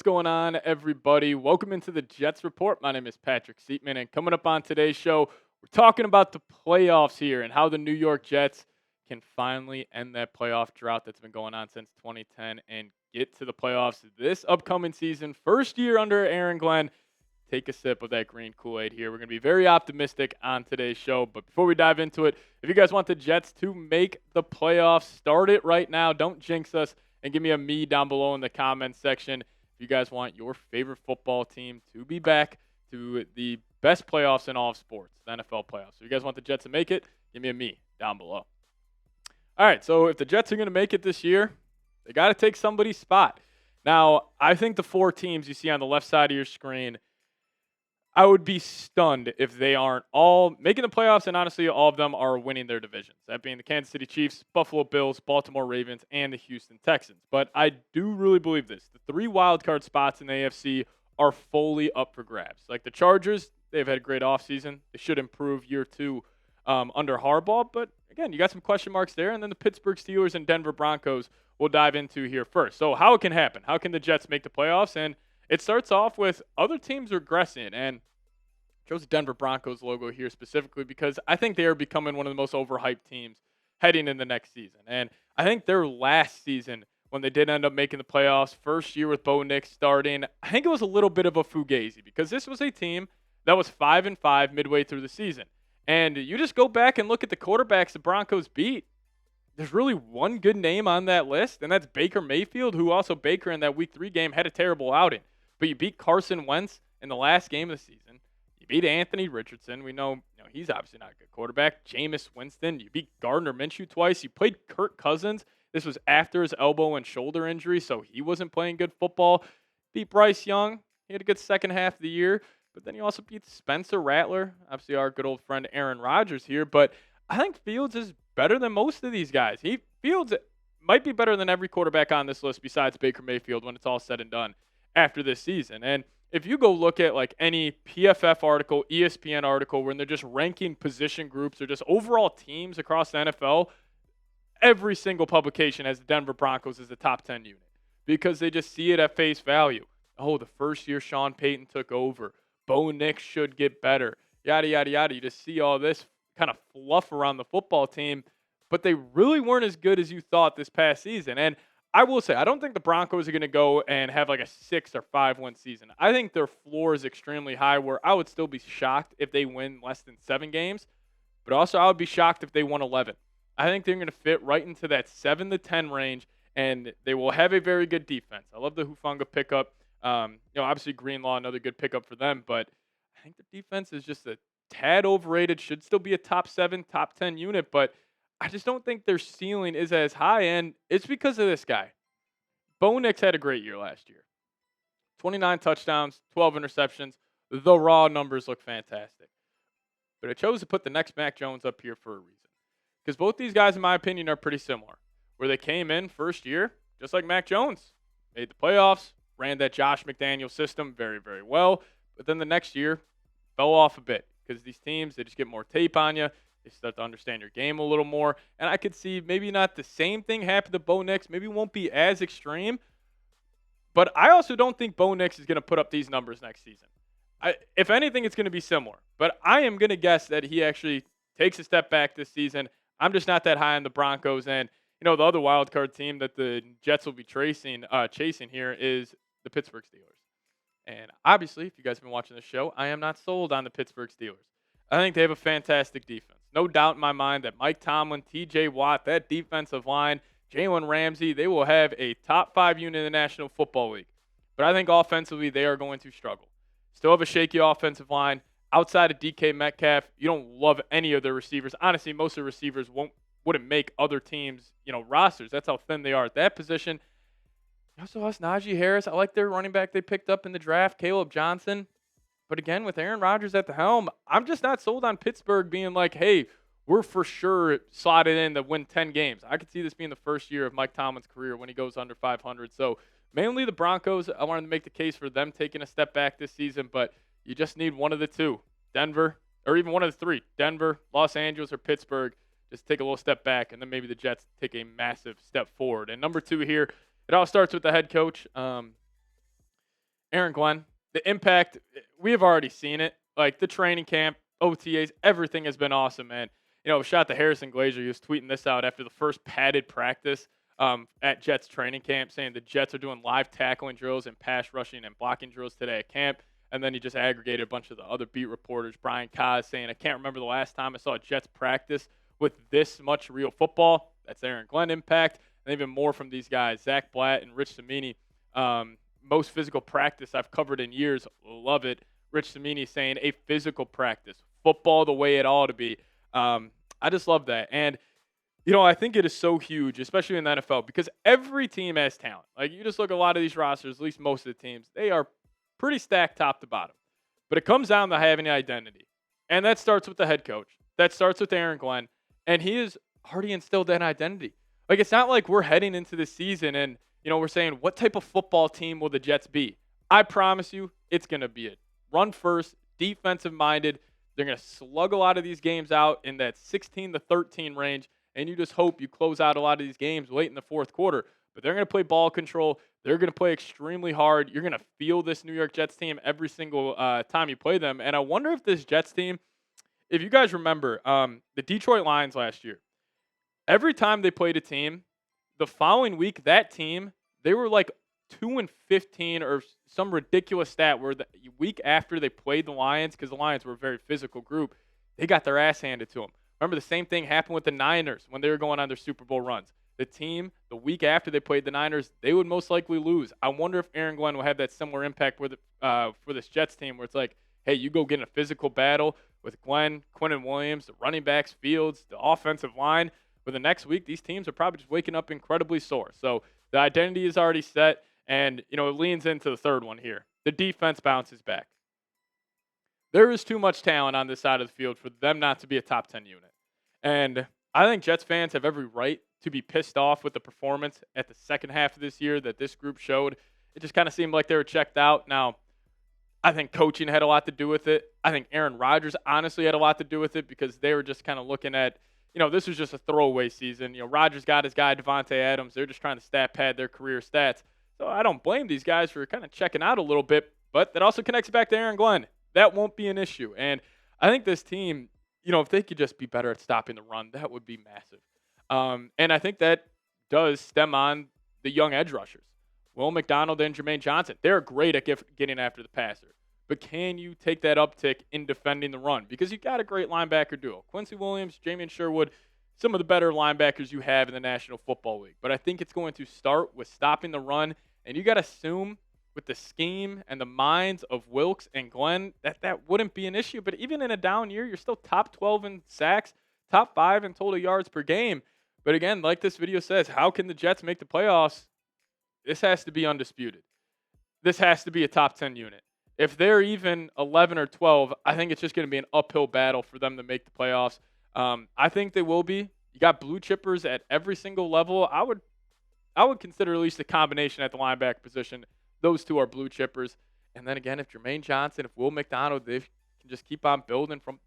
going on, everybody? Welcome into the Jets Report. My name is Patrick Siepman, and coming up on today's show, we're talking about the playoffs here and how the New York Jets can finally end that playoff drought that's been going on since 2010 and get to the playoffs this upcoming season. First year under Aaron Glenn. Take a sip of that green Kool-Aid here. We're going to be very optimistic on today's show. But before we dive into it, if you guys want the Jets to make the playoffs, start it right now. Don't jinx us. And give me a me down below in the comments section if you guys want your favorite football team to be back to the best playoffs in all of sports, the NFL playoffs. So if you guys want the Jets to make it, give me a me down below. All right, so if the Jets are going to make it this year, they got to take somebody's spot. Now, I think the four teams you see on the left side of your screen, I would be stunned if they aren't all making the playoffs, and honestly, all of them are winning their divisions. That being the Kansas City Chiefs, Buffalo Bills, Baltimore Ravens, and the Houston Texans. But I do really believe this. The three wildcard spots in the AFC are fully up for grabs. Like the Chargers, they've had a great offseason. They should improve year two under Harbaugh. But again, you got some question marks there. And then the Pittsburgh Steelers and Denver Broncos we'll dive into here first. So how it can happen? How can the Jets make the playoffs? And it starts off with other teams regressing, and I chose the Denver Broncos logo here specifically because I think they are becoming one of the most overhyped teams heading in the next season. And I think their last season, when they did end up making the playoffs, first year with Bo Nix starting, I think it was a little bit of a fugazi because this was a team that was 5-5 midway through the season. And you just go back and look at the quarterbacks the Broncos beat. There's really one good name on that list, and that's Baker Mayfield, who also Baker in that Week 3 game had a terrible outing. But you beat Carson Wentz in the last game of the season. You beat Anthony Richardson. We know, he's obviously not a good quarterback. Jameis Winston. You beat Gardner Minshew twice. You played Kirk Cousins. This was after his elbow and shoulder injury, so he wasn't playing good football. Beat Bryce Young. He had a good second half of the year. But then you also beat Spencer Rattler. Obviously, our good old friend Aaron Rodgers here. But I think Fields is better than most of these guys. Fields might be better than every quarterback on this list besides Baker Mayfield when it's all said and done after this season. And if you go look at like any PFF article, ESPN article, when they're just ranking position groups or just overall teams across the NFL, every single publication has the Denver Broncos as the top 10 unit because they just see it at face value. Oh, the first year Sean Payton took over. Bo Nix should get better. Yada, yada, yada. You just see all this kind of fluff around the football team, but they really weren't as good as you thought this past season. And I will say, I don't think the Broncos are going to go and have like a 6 or 5-win season. I think their floor is extremely high where I would still be shocked if they win less than 7 games, but also I would be shocked if they won 11. I think they're going to fit right into that 7-10 range, and they will have a very good defense. I love the Hufanga pickup. Obviously Greenlaw, another good pickup for them, but I think the defense is just a tad overrated, should still be a top 7, top 10 unit, but I just don't think their ceiling is as high, and it's because of this guy. Bo Nix had a great year last year. 29 touchdowns, 12 interceptions. The raw numbers look fantastic. But I chose to put the next Mac Jones up here for a reason. Because both these guys, in my opinion, are pretty similar. Where they came in first year, just like Mac Jones. Made the playoffs, ran that Josh McDaniels system very, very well. But then the next year, fell off a bit. Because these teams, they just get more tape on you. They start to understand your game a little more. And I could see maybe not the same thing happen to Bo Nix. Maybe it won't be as extreme. But I also don't think Bo Nix is going to put up these numbers next season. If anything, it's going to be similar. But I am going to guess that he actually takes a step back this season. I'm just not that high on the Broncos. And, the other wild card team that the Jets will be chasing here is the Pittsburgh Steelers. And obviously, if you guys have been watching the show, I am not sold on the Pittsburgh Steelers. I think they have a fantastic defense. No doubt in my mind that Mike Tomlin, TJ Watt, that defensive line, Jalen Ramsey, they will have a top 5 unit in the National Football League. But I think offensively they are going to struggle. Still have a shaky offensive line. Outside of DK Metcalf, you don't love any of their receivers. Honestly, most of the receivers wouldn't make other teams, rosters. That's how thin they are at that position. You also lost Najee Harris. I like their running back they picked up in the draft, Caleb Johnson. But again, with Aaron Rodgers at the helm, I'm just not sold on Pittsburgh being like, hey, we're for sure slotted in to win 10 games. I could see this being the first year of Mike Tomlin's career when he goes under 500. So mainly the Broncos, I wanted to make the case for them taking a step back this season, but you just need one of the two. Denver, or even one of the three. Denver, Los Angeles, or Pittsburgh. Just take a little step back, and then maybe the Jets take a massive step forward. And number 2 here, it all starts with the head coach. Aaron Glenn, the impact, we have already seen it. Like the training camp, OTAs, everything has been awesome, man. Shout out to Harrison Glazier. He was tweeting this out after the first padded practice at Jets training camp, saying the Jets are doing live tackling drills and pass rushing and blocking drills today at camp. And then he just aggregated a bunch of the other beat reporters. Brian Kaz saying, I can't remember the last time I saw a Jets practice with this much real football. That's Aaron Glenn impact. And even more from these guys, Zach Blatt and Rich Cimini. Most physical practice I've covered in years. Love it. Rich Cimini saying a physical practice. Football the way it ought to be. I just love that. And, I think it is so huge, especially in the NFL, because every team has talent. Like, you just look at a lot of these rosters, at least most of the teams, they are pretty stacked top to bottom. But it comes down to having an identity. And that starts with the head coach. That starts with Aaron Glenn. And he has already instilled that identity. Like, it's not like we're heading into the season and, we're saying, what type of football team will the Jets be? I promise you, it's going to be it. Run first, defensive-minded. They're going to slug a lot of these games out in that 16-13 range, and you just hope you close out a lot of these games late in the fourth quarter. But they're going to play ball control. They're going to play extremely hard. You're going to feel this New York Jets team every single time you play them. And I wonder if this Jets team, if you guys remember, the Detroit Lions last year, every time they played a team, the following week, that team, they were like 2-15 or some ridiculous stat where the week after they played the Lions, because the Lions were a very physical group, they got their ass handed to them. Remember, the same thing happened with the Niners when they were going on their Super Bowl runs. The team, the week after they played the Niners, they would most likely lose. I wonder if Aaron Glenn will have that similar impact for this Jets team where it's like, hey, you go get in a physical battle with Glenn, Quinnen Williams, the running backs, Fields, the offensive line. But the next week, these teams are probably just waking up incredibly sore. So the identity is already set, and, it leans into the third one here. The defense bounces back. There is too much talent on this side of the field for them not to be a top 10 unit. And I think Jets fans have every right to be pissed off with the performance at the second half of this year that this group showed. It just kind of seemed like they were checked out. Now, I think coaching had a lot to do with it. I think Aaron Rodgers honestly had a lot to do with it because they were just kind of looking at, this was just a throwaway season. Rodgers got his guy, Devontae Adams. They're just trying to stat pad their career stats. So I don't blame these guys for kind of checking out a little bit, but that also connects back to Aaron Glenn. That won't be an issue. And I think this team, if they could just be better at stopping the run, that would be massive. And I think that does stem on the young edge rushers. Will McDonald and Jermaine Johnson, they're great at getting after the passer. But can you take that uptick in defending the run? Because you've got a great linebacker duo. Quincy Williams, Jamien Sherwood, some of the better linebackers you have in the National Football League. But I think it's going to start with stopping the run. And you got to assume with the scheme and the minds of Wilkes and Glenn that wouldn't be an issue. But even in a down year, you're still top 12 in sacks, top 5 in total yards per game. But again, like this video says, how can the Jets make the playoffs? This has to be undisputed. This has to be a top 10 unit. If they're even 11 or 12, I think it's just going to be an uphill battle for them to make the playoffs. I think they will be. You got blue chippers at every single level. I would consider at least a combination at the linebacker position. Those two are blue chippers. And then again, if Jermaine Johnson, if Will McDonald, they can just keep on building from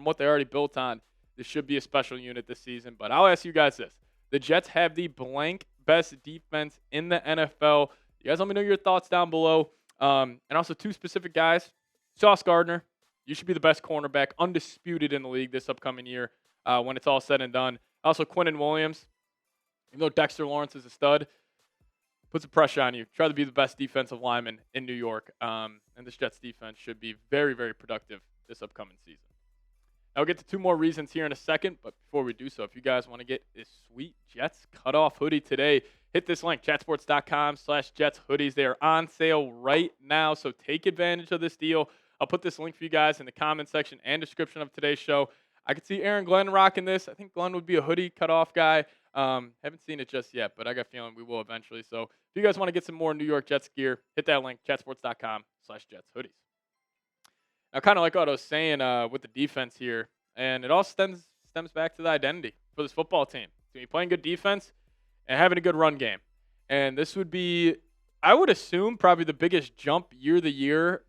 what they already built on, this should be a special unit this season. But I'll ask you guys this. The Jets have the blank best defense in the NFL. You guys let me know your thoughts down below. And also two specific guys. Sauce Gardner, you should be the best cornerback, undisputed in the league this upcoming year when it's all said and done. Also, Quinnen Williams, even though Dexter Lawrence is a stud, put some pressure on you. Try to be the best defensive lineman in New York. And this Jets defense should be very, very productive this upcoming season. I'll get to two more reasons here in a second, but before we do so, if you guys want to get this sweet Jets cutoff hoodie today, hit this link, jetsports.com/Jets hoodies. They are on sale right now, so take advantage of this deal. I'll put this link for you guys in the comment section and description of today's show. I could see Aaron Glenn rocking this. I think Glenn would be a hoodie cutoff guy. Haven't seen it just yet, but I got a feeling we will eventually. So if you guys want to get some more New York Jets gear, hit that link, jetsports.com/Jets hoodies. Now, kind of like what I was saying with the defense here, and it all stems back to the identity for this football team. It's going to be playing good defense and having a good run game. And this would be, I would assume, probably the biggest jump year to year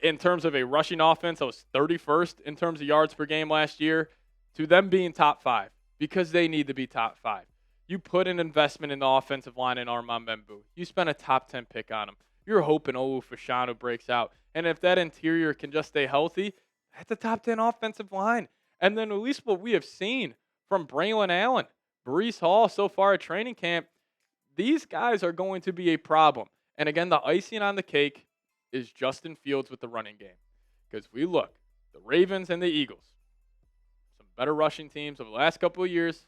in terms of a rushing offense. I was 31st in terms of yards per game last year to them being top 5 because they need to be top 5. You put an investment in the offensive line in Armand Bembou. You spent a top 10 pick on him. you're hoping Fashanu breaks out. And if that interior can just stay healthy, that's a top 10 offensive line. And then at least what we have seen from Braylon Allen, Breece Hall so far at training camp, these guys are going to be a problem. And again, the icing on the cake is Justin Fields with the running game. Because we look, the Ravens and the Eagles, some better rushing teams over the last couple of years.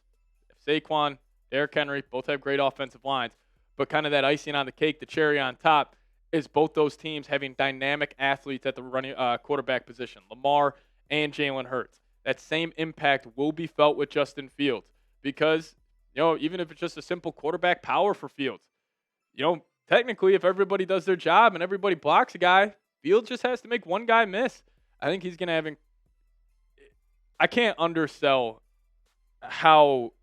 Saquon, Derrick Henry, both have great offensive lines. But kind of that icing on the cake, the cherry on top, is both those teams having dynamic athletes at the running quarterback position, Lamar and Jalen Hurts. That same impact will be felt with Justin Fields because, even if it's just a simple quarterback power for Fields, technically if everybody does their job and everybody blocks a guy, Fields just has to make one guy miss. I think he's going to have I can't undersell how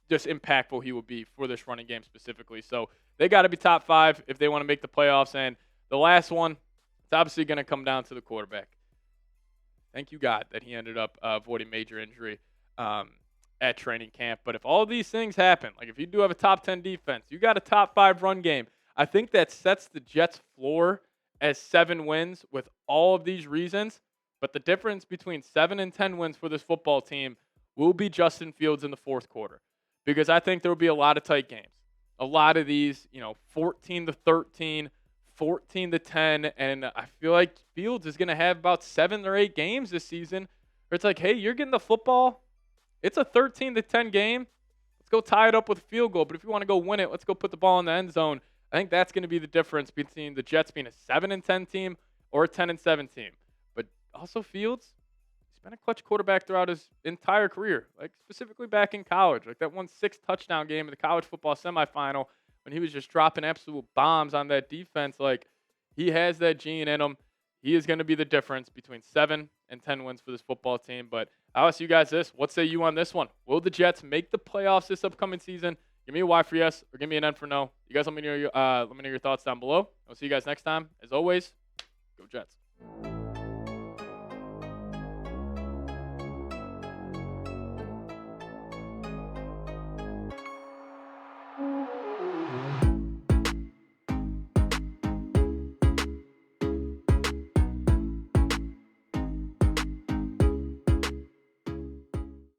just impactful he will be for this running game specifically. So they got to be top 5 if they want to make the playoffs. And the last one, it's obviously going to come down to the quarterback. Thank you, God, that he ended up avoiding major injury at training camp. But if all of these things happen, like if you do have a top 10 defense, you got a top 5 run game, I think that sets the Jets' floor as 7 wins with all of these reasons. But the difference between 7 and 10 wins for this football team will be Justin Fields in the fourth quarter. Because I think there will be a lot of tight games. A lot of these, 14-13, 14-10, and I feel like Fields is going to have about 7 or 8 games this season where it's like, hey, you're getting the football. It's a 13-10 game. Let's go tie it up with a field goal. But if you want to go win it, let's go put the ball in the end zone. I think that's going to be the difference between the Jets being a 7-10 team or a 10-7 team. But also Fields, he's been a clutch quarterback throughout his entire career, like specifically back in college. Like that 6 touchdown game in the college football semifinal when he was just dropping absolute bombs on that defense. Like he has that gene in him. He is going to be the difference between 7 and 10 wins for this football team. But I'll ask you guys this. What say you on this one? Will the Jets make the playoffs this upcoming season? Give me a Y for yes or give me an N for no. You guys let me know your thoughts down below. I'll see you guys next time. As always, go Jets.